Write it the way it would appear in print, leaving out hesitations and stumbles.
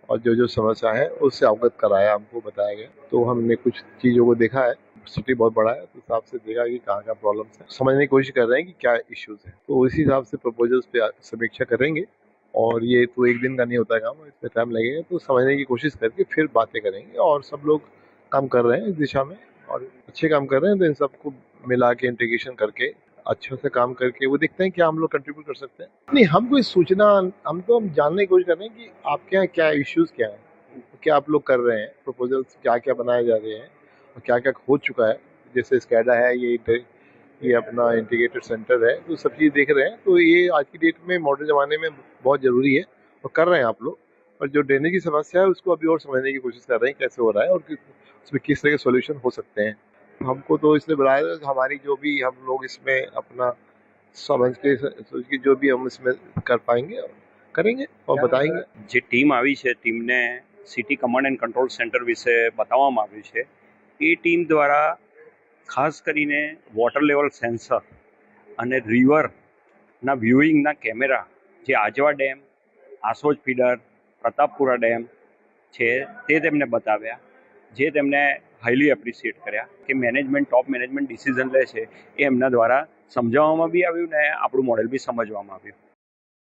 और जो जो समस्या है उससे अवगत कराया, हमको बताया गया। तो हमने कुछ चीज़ों को देखा है, सिटी बहुत बड़ा है तो हिसाब से देखा कि कहाँ कहाँ प्रॉब्लम्स है, समझने की कोशिश कर रहे हैं कि क्या इश्यूज है। तो इसी हिसाब से प्रपोजल्स पे समीक्षा करेंगे। और ये तो एक दिन का नहीं होता है काम, इसमें टाइम लगेगा। तो समझने की कोशिश करके फिर बातें करेंगे। और सब लोग काम कर रहे हैं इस दिशा में और अच्छे काम कर रहे हैं। तो इन सबको मिला के इंटीग्रेशन करके अच्छे से काम करके वो देखते हैं क्या हम लोग कंट्रीब्यूट कर सकते हैं। नहीं, हम कोई सूचना, हम जानने की कोशिश कर रहे हैं कि आपके यहाँ क्या इश्यूज क्या है, क्या आप लोग कर रहे हैं, प्रपोजल्स क्या क्या बनाए जा रहे हैं और क्या क्या हो चुका है। जैसे स्कैडा है, ये अपना इंटीग्रेटेड सेंटर है, तो सब चीज़ देख रहे हैं। तो ये आज की डेट में मॉडर्न ज़माने में बहुत ज़रूरी है और कर रहे हैं आप लोग। और जो ड्रेनेज की समस्या है उसको अभी और समझने की कोशिश कर रहे हैं कैसे हो रहा है और उसमें किस तरह के सॉल्यूशन हो सकते हैं। हमको तो इसलिए बुलाया था, हमारी जो भी हम लोग इसमें अपना समझ के सोच के जो भी हम इसमें कर पाएंगे करेंगे और बताएंगे। જે ટીમ આવી છે ટીમને city command and control centre વિશે બતાવવામાં આવ્યું છે. એ ટીમ દ્વારા ખાસ કરીને વોટર લેવલ સેન્સર અને રિવરના વ્યુઇંગના કેમેરા જે Ajwa dam, Asoj feeder, Pratappura dam છે તે તેમને બતાવ્યા, જે તેમને હાઈલી એપ્રિશિએટ કર્યા કે મેનેજમેન્ટ, ટોપ મેનેજમેન્ટ ડિસિઝન લે છે એ એમના દ્વારા સમજાવવામાં બી આવ્યું ને આપણું મોડેલ બી સમજવામાં આવ્યું.